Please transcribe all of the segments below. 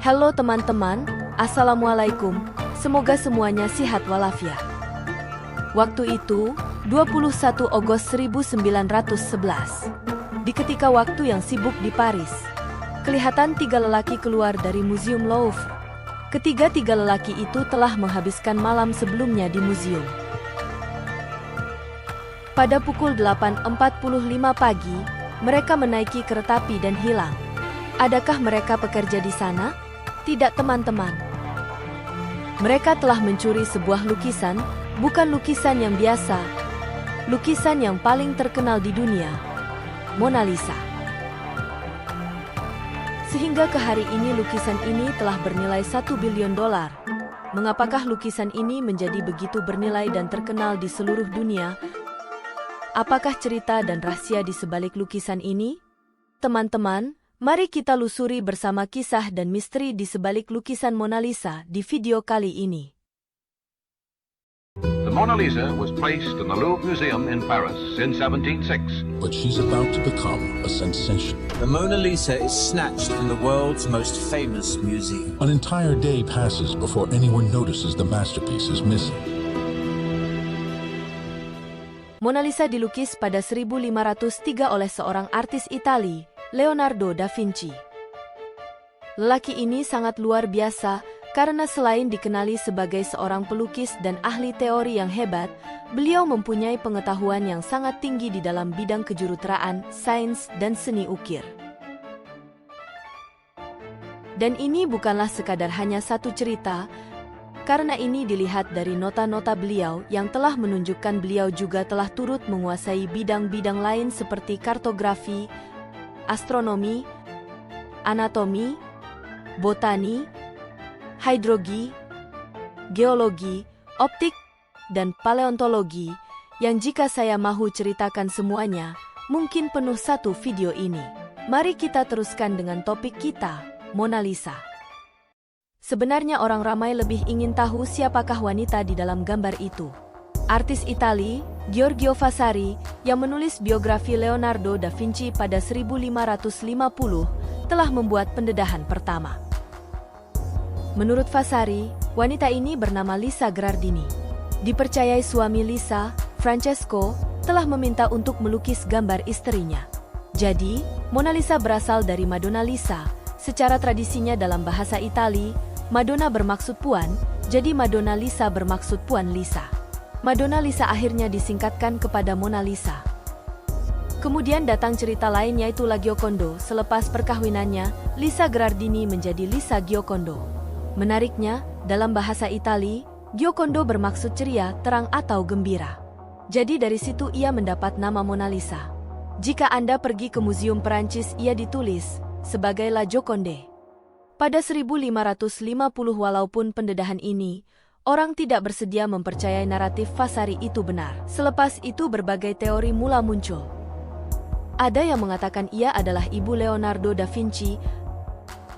Halo teman-teman, Assalamualaikum, semoga semuanya sehat walafiat. Waktu itu, 21 Agustus 1911. Di ketika waktu yang sibuk di Paris, kelihatan tiga lelaki keluar dari Museum Louvre. Ketiga lelaki itu telah menghabiskan malam sebelumnya di museum. Pada pukul 8.45 pagi, mereka menaiki kereta api dan hilang. Adakah mereka pekerja di sana? Tidak teman-teman. Mereka telah mencuri sebuah lukisan, bukan lukisan yang biasa. Lukisan yang paling terkenal di dunia, Mona Lisa. Sehingga ke hari ini lukisan ini telah bernilai $1 billion. Mengapakah lukisan ini menjadi begitu bernilai dan terkenal di seluruh dunia? Apakah cerita dan rahasia di sebalik lukisan ini? Teman-teman, mari kita lusuri bersama kisah dan misteri di sebalik lukisan Mona Lisa di video kali ini. The Mona Lisa was placed in the Louvre Museum in Paris in 1706. But she's about to become a sensation. The Mona Lisa is snatched from the world's most famous museum. An entire day passes before anyone notices the masterpiece is missing. Mona Lisa dilukis pada 1503 oleh seorang artis Itali, Leonardo da Vinci. Lelaki ini sangat luar biasa karena selain dikenali sebagai seorang pelukis dan ahli teori yang hebat, beliau mempunyai pengetahuan yang sangat tinggi di dalam bidang kejuruteraan, sains, dan seni ukir. Dan ini bukanlah sekadar hanya satu cerita, karena ini dilihat dari nota-nota beliau yang telah menunjukkan beliau juga telah turut menguasai bidang-bidang lain seperti kartografi, astronomi, anatomi, botani, hidrologi, geologi, optik, dan paleontologi, yang jika saya mahu ceritakan semuanya, mungkin penuh satu video ini. Mari kita teruskan dengan topik kita, Mona Lisa. Sebenarnya orang ramai lebih ingin tahu siapakah wanita di dalam gambar itu. Artis Itali, Giorgio Vasari, yang menulis biografi Leonardo da Vinci pada 1550, telah membuat pendedahan pertama. Menurut Vasari, wanita ini bernama Lisa Gherardini. Dipercayai suami Lisa, Francesco, telah meminta untuk melukis gambar istrinya. Jadi, Mona Lisa berasal dari Madonna Lisa. Secara tradisinya dalam bahasa Itali, Madonna bermaksud puan, jadi Madonna Lisa bermaksud Puan Lisa. Madonna Lisa akhirnya disingkatkan kepada Mona Lisa. Kemudian datang cerita lain yaitu La Gioconda. Selepas perkahwinannya, Lisa Gherardini menjadi Lisa Giocondo. Menariknya, dalam bahasa Itali, Giocondo bermaksud ceria, terang atau gembira. Jadi dari situ ia mendapat nama Mona Lisa. Jika Anda pergi ke Museum Perancis, ia ditulis sebagai La Gioconde. Pada 1550 walaupun pendedahan ini, orang tidak bersedia mempercayai naratif Vasari itu benar. Selepas itu berbagai teori mula muncul. Ada yang mengatakan ia adalah ibu Leonardo da Vinci,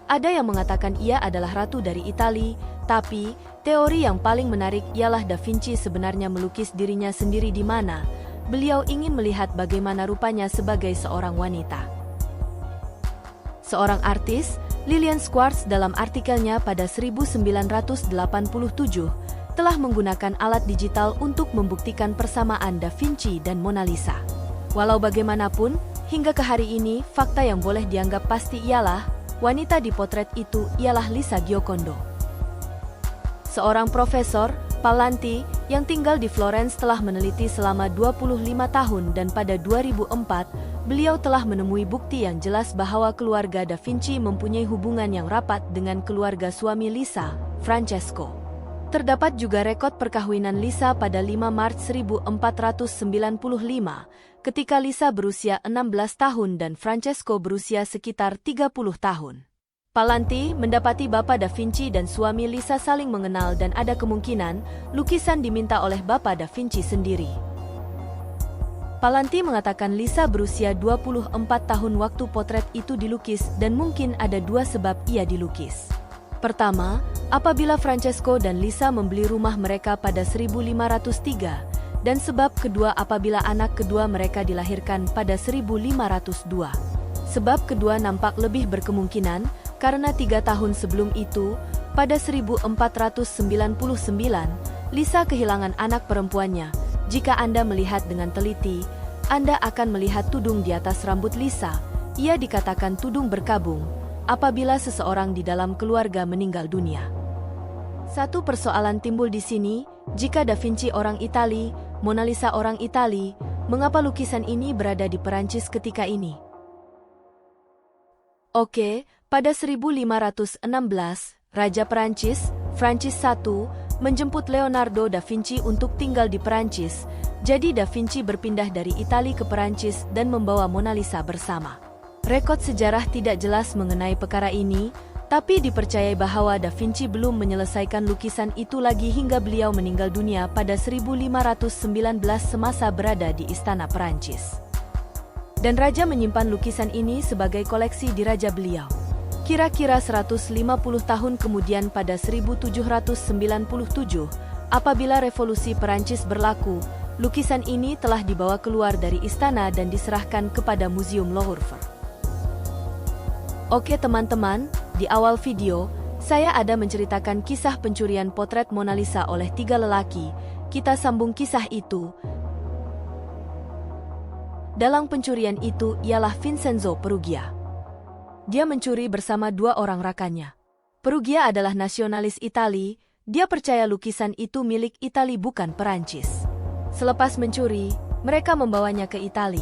ada yang mengatakan ia adalah ratu dari Itali, tapi teori yang paling menarik ialah Da Vinci sebenarnya melukis dirinya sendiri di mana beliau ingin melihat bagaimana rupanya sebagai seorang wanita. Seorang artis, Lillian Schwartz dalam artikelnya pada 1987 telah menggunakan alat digital untuk membuktikan persamaan Da Vinci dan Mona Lisa. Walau bagaimanapun, hingga ke hari ini, fakta yang boleh dianggap pasti ialah wanita di potret itu ialah Lisa Giocondo. Seorang profesor, Palanti, yang tinggal di Florence telah meneliti selama 25 tahun dan pada 2004, beliau telah menemui bukti yang jelas bahwa keluarga Da Vinci mempunyai hubungan yang rapat dengan keluarga suami Lisa, Francesco. Terdapat juga rekod perkawinan Lisa pada 5 Maret 1495, ketika Lisa berusia 16 tahun dan Francesco berusia sekitar 30 tahun. Palanti mendapati Bapak Da Vinci dan suami Lisa saling mengenal dan ada kemungkinan lukisan diminta oleh Bapak Da Vinci sendiri. Palanti mengatakan Lisa berusia 24 tahun waktu potret itu dilukis dan mungkin ada dua sebab ia dilukis. Pertama, apabila Francesco dan Lisa membeli rumah mereka pada 1503, dan sebab kedua apabila anak kedua mereka dilahirkan pada 1502. Sebab kedua nampak lebih berkemungkinan, karena 3 tahun sebelum itu, pada 1499, Lisa kehilangan anak perempuannya. Jika Anda melihat dengan teliti, Anda akan melihat tudung di atas rambut Lisa. Ia dikatakan tudung berkabung apabila seseorang di dalam keluarga meninggal dunia. Satu persoalan timbul di sini, jika Da Vinci orang Itali, Mona Lisa orang Itali, mengapa lukisan ini berada di Perancis ketika ini? Oke, pada 1516, Raja Perancis, Francis I, menjemput Leonardo da Vinci untuk tinggal di Perancis. Jadi Da Vinci berpindah dari Itali ke Perancis dan membawa Mona Lisa bersama. Rekod sejarah tidak jelas mengenai perkara ini, tapi dipercayai bahwa Da Vinci belum menyelesaikan lukisan itu lagi hingga beliau meninggal dunia pada 1519 semasa berada di Istana Perancis. Dan Raja menyimpan lukisan ini sebagai koleksi di Raja beliau. Kira-kira 150 tahun kemudian pada 1797, apabila revolusi Perancis berlaku, lukisan ini telah dibawa keluar dari istana dan diserahkan kepada Museum Louvre. Oke teman-teman, di awal video, saya ada menceritakan kisah pencurian potret Mona Lisa oleh 3 lelaki. Kita sambung kisah itu. Dalang pencurian itu ialah Vincenzo Perugia. Dia mencuri bersama 2 orang rakannya. Perugia adalah nasionalis Itali, dia percaya lukisan itu milik Itali bukan Perancis. Selepas mencuri, mereka membawanya ke Itali.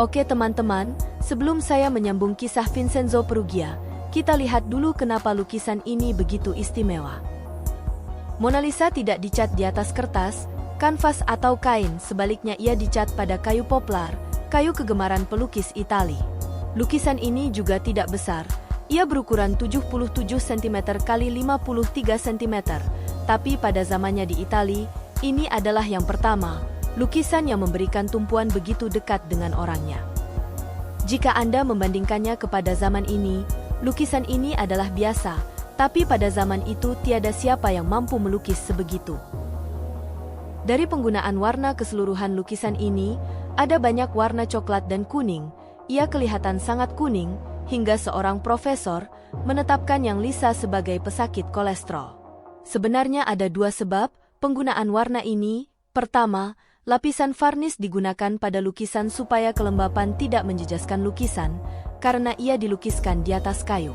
Oke teman-teman, sebelum saya menyambung kisah Vincenzo Perugia, kita lihat dulu kenapa lukisan ini begitu istimewa. Mona Lisa tidak dicat di atas kertas, kanvas atau kain, sebaliknya ia dicat pada kayu poplar, kayu kegemaran pelukis Itali. Lukisan ini juga tidak besar, ia berukuran 77 cm x 53 cm, tapi pada zamannya di Itali, ini adalah yang pertama, lukisan yang memberikan tumpuan begitu dekat dengan orangnya. Jika Anda membandingkannya kepada zaman ini, lukisan ini adalah biasa, tapi pada zaman itu tiada siapa yang mampu melukis sebegitu. Dari penggunaan warna keseluruhan lukisan ini, ada banyak warna coklat dan kuning. Ia kelihatan sangat kuning, hingga seorang profesor menetapkan yang Lisa sebagai pesakit kolesterol. Sebenarnya ada 2 sebab penggunaan warna ini. Pertama, lapisan varnis digunakan pada lukisan supaya kelembapan tidak menjejaskan lukisan, karena ia dilukiskan di atas kayu.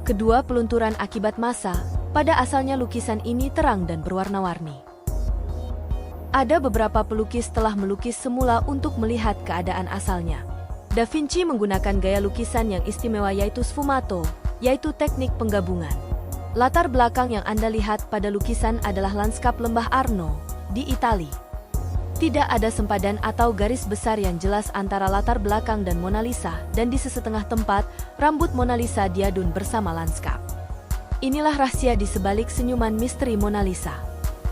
Kedua, pelunturan akibat massa. Pada asalnya lukisan ini terang dan berwarna-warni. Ada beberapa pelukis telah melukis semula untuk melihat keadaan asalnya. Da Vinci menggunakan gaya lukisan yang istimewa yaitu sfumato, yaitu teknik penggabungan. Latar belakang yang Anda lihat pada lukisan adalah lanskap lembah Arno, di Itali. Tidak ada sempadan atau garis besar yang jelas antara latar belakang dan Mona Lisa, dan di sesetengah tempat, rambut Mona Lisa diadun bersama lanskap. Inilah rahasia di sebalik senyuman misteri Mona Lisa.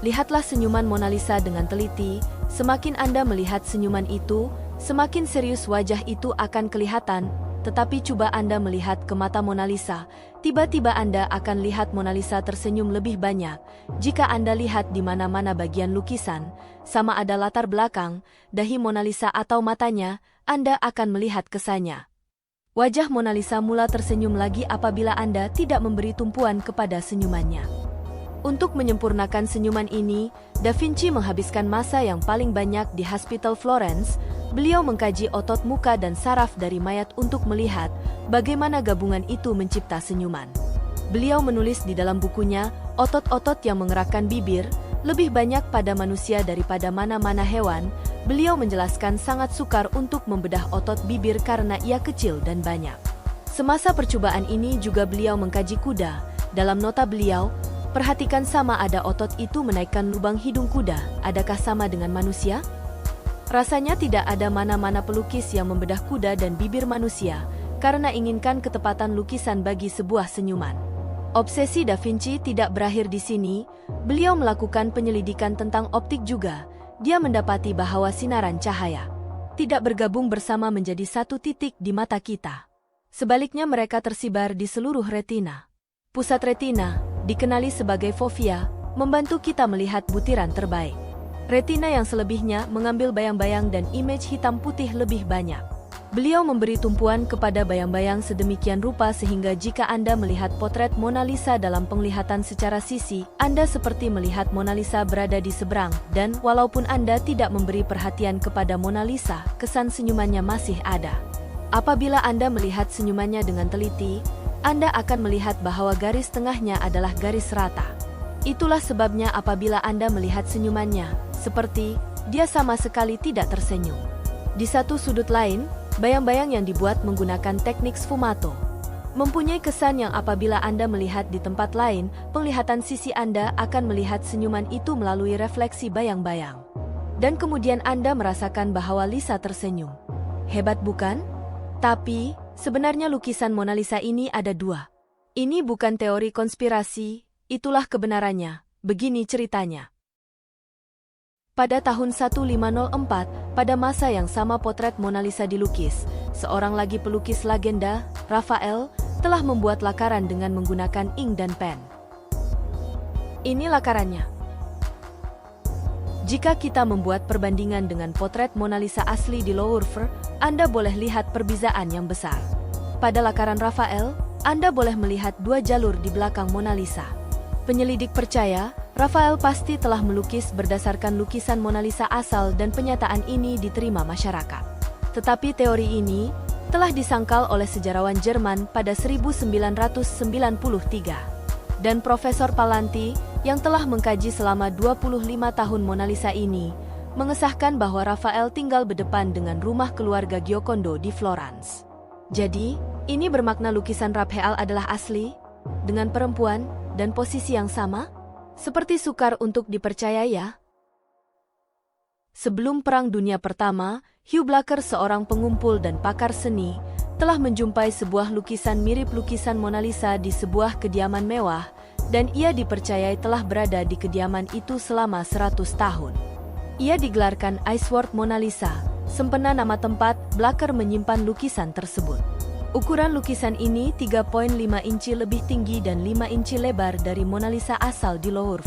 Lihatlah senyuman Mona Lisa dengan teliti, semakin Anda melihat senyuman itu, semakin serius wajah itu akan kelihatan, tetapi coba Anda melihat ke mata Mona Lisa, tiba-tiba Anda akan lihat Mona Lisa tersenyum lebih banyak. Jika Anda lihat di mana-mana bagian lukisan, sama ada latar belakang, dahi Mona Lisa atau matanya, Anda akan melihat kesannya. Wajah Mona Lisa mula tersenyum lagi apabila Anda tidak memberi tumpuan kepada senyumannya. Untuk menyempurnakan senyuman ini, Da Vinci menghabiskan masa yang paling banyak di Hospital Florence. Beliau mengkaji otot muka dan saraf dari mayat untuk melihat bagaimana gabungan itu mencipta senyuman. Beliau menulis di dalam bukunya, otot-otot yang menggerakkan bibir lebih banyak pada manusia daripada mana-mana hewan. Beliau menjelaskan sangat sukar untuk membedah otot bibir karena ia kecil dan banyak. Semasa percobaan ini juga beliau mengkaji kuda. Dalam nota beliau, perhatikan sama ada otot itu menaikkan lubang hidung kuda, adakah sama dengan manusia? Rasanya tidak ada mana-mana pelukis yang membedah kuda dan bibir manusia, karena inginkan ketepatan lukisan bagi sebuah senyuman. Obsesi Da Vinci tidak berakhir di sini, beliau melakukan penyelidikan tentang optik juga. Dia mendapati bahwa sinaran cahaya tidak bergabung bersama menjadi satu titik di mata kita. Sebaliknya mereka tersibar di seluruh retina. Pusat retina, dikenali sebagai fovea, membantu kita melihat butiran terbaik. Retina yang selebihnya mengambil bayang-bayang dan image hitam putih lebih banyak. Beliau memberi tumpuan kepada bayang-bayang sedemikian rupa sehingga jika Anda melihat potret Mona Lisa dalam penglihatan secara sisi, Anda seperti melihat Mona Lisa berada di seberang, dan walaupun Anda tidak memberi perhatian kepada Mona Lisa, kesan senyumannya masih ada. Apabila Anda melihat senyumannya dengan teliti, Anda akan melihat bahwa garis tengahnya adalah garis rata. Itulah sebabnya apabila Anda melihat senyumannya, seperti dia sama sekali tidak tersenyum. Di satu sudut lain, bayang-bayang yang dibuat menggunakan teknik sfumato mempunyai kesan yang apabila Anda melihat di tempat lain, penglihatan sisi Anda akan melihat senyuman itu melalui refleksi bayang-bayang. Dan kemudian Anda merasakan bahwa Lisa tersenyum. Hebat bukan? Tapi, sebenarnya lukisan Mona Lisa ini ada dua. Ini bukan teori konspirasi, itulah kebenarannya. Begini ceritanya. Pada tahun 1504, pada masa yang sama potret Mona Lisa dilukis, seorang lagi pelukis legenda, Raphael, telah membuat lakaran dengan menggunakan ink dan pen. Ini lakarannya. Jika kita membuat perbandingan dengan potret Mona Lisa asli di Louvre, Anda boleh lihat perbedaan yang besar. Pada lakaran Raphael, Anda boleh melihat dua jalur di belakang Mona Lisa. Penyelidik percaya, Raphael pasti telah melukis berdasarkan lukisan Mona Lisa asal dan penyataan ini diterima masyarakat. Tetapi teori ini telah disangkal oleh sejarawan Jerman pada 1993. Dan Profesor Palanti, yang telah mengkaji selama 25 tahun Mona Lisa ini, mengesahkan bahwa Raphael tinggal berdepan dengan rumah keluarga Giocondo di Florence. Jadi, ini bermakna lukisan Raphael adalah asli, dengan perempuan, dan posisi yang sama? Seperti sukar untuk dipercaya ya. Sebelum Perang Dunia Pertama, Hugh Blacker, seorang pengumpul dan pakar seni, telah menjumpai sebuah lukisan mirip lukisan Mona Lisa di sebuah kediaman mewah, dan ia dipercayai telah berada di kediaman itu selama 100 tahun. Ia digelarkan Iceworld Mona Lisa, sempena nama tempat Blacker menyimpan lukisan tersebut. Ukuran lukisan ini 3,5 inci lebih tinggi dan 5 inci lebar dari Mona Lisa asal di Louvre.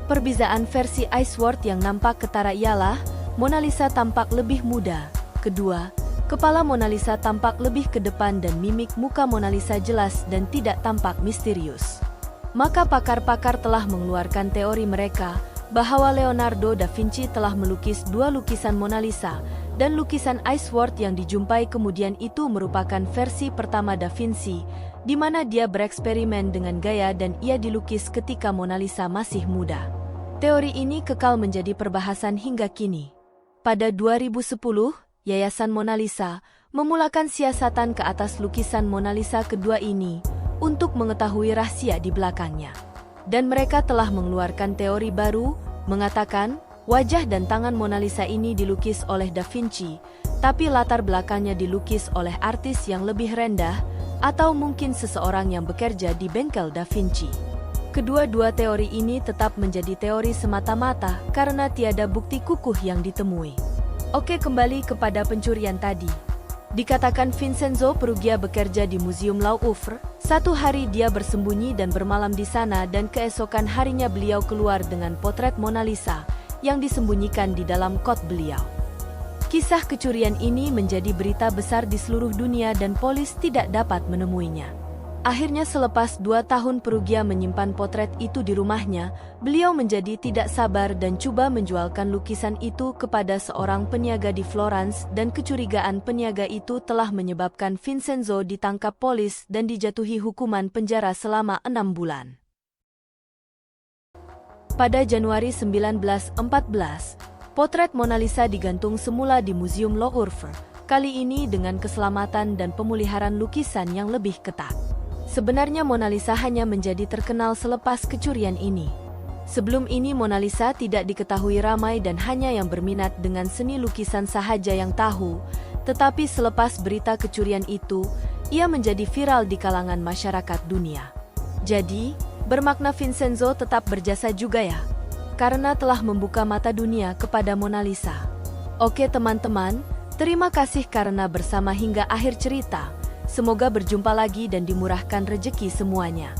Perbedaan versi Iceworld yang nampak ketara ialah, Mona Lisa tampak lebih muda. Kedua, kepala Mona Lisa tampak lebih ke depan dan mimik muka Mona Lisa jelas dan tidak tampak misterius. Maka pakar-pakar telah mengeluarkan teori mereka, bahwa Leonardo da Vinci telah melukis dua lukisan Mona Lisa, dan lukisan Iceworld yang dijumpai kemudian itu merupakan versi pertama Da Vinci, di mana dia bereksperimen dengan gaya dan ia dilukis ketika Mona Lisa masih muda. Teori ini kekal menjadi perbahasan hingga kini. Pada 2010, Yayasan Mona Lisa memulakan siasatan ke atas lukisan Mona Lisa kedua ini untuk mengetahui rahasia di belakangnya. Dan mereka telah mengeluarkan teori baru, mengatakan, wajah dan tangan Mona Lisa ini dilukis oleh Da Vinci, tapi latar belakangnya dilukis oleh artis yang lebih rendah, atau mungkin seseorang yang bekerja di bengkel Da Vinci. Kedua-dua teori ini tetap menjadi teori semata-mata karena tiada bukti kukuh yang ditemui. Oke, kembali kepada pencurian tadi. Dikatakan Vincenzo Perugia bekerja di Museum Louvre. Satu hari dia bersembunyi dan bermalam di sana dan keesokan harinya beliau keluar dengan potret Mona Lisa yang disembunyikan di dalam kot beliau. Kisah kecurian ini menjadi berita besar di seluruh dunia dan polis tidak dapat menemuinya. Akhirnya selepas 2 tahun Perugia menyimpan potret itu di rumahnya, beliau menjadi tidak sabar dan coba menjualkan lukisan itu kepada seorang peniaga di Florence dan kecurigaan peniaga itu telah menyebabkan Vincenzo ditangkap polis dan dijatuhi hukuman penjara selama 6 bulan. Pada Januari 1914, potret Mona Lisa digantung semula di Museum Louvre, kali ini dengan keselamatan dan pemeliharaan lukisan yang lebih ketat. Sebenarnya Mona Lisa hanya menjadi terkenal selepas kecurian ini. Sebelum ini Mona Lisa tidak diketahui ramai dan hanya yang berminat dengan seni lukisan sahaja yang tahu, tetapi selepas berita kecurian itu, ia menjadi viral di kalangan masyarakat dunia. Jadi, bermakna Vincenzo tetap berjasa juga ya, karena telah membuka mata dunia kepada Mona Lisa. Oke teman-teman, terima kasih karena bersama hingga akhir cerita. Semoga berjumpa lagi dan dimurahkan rezeki semuanya.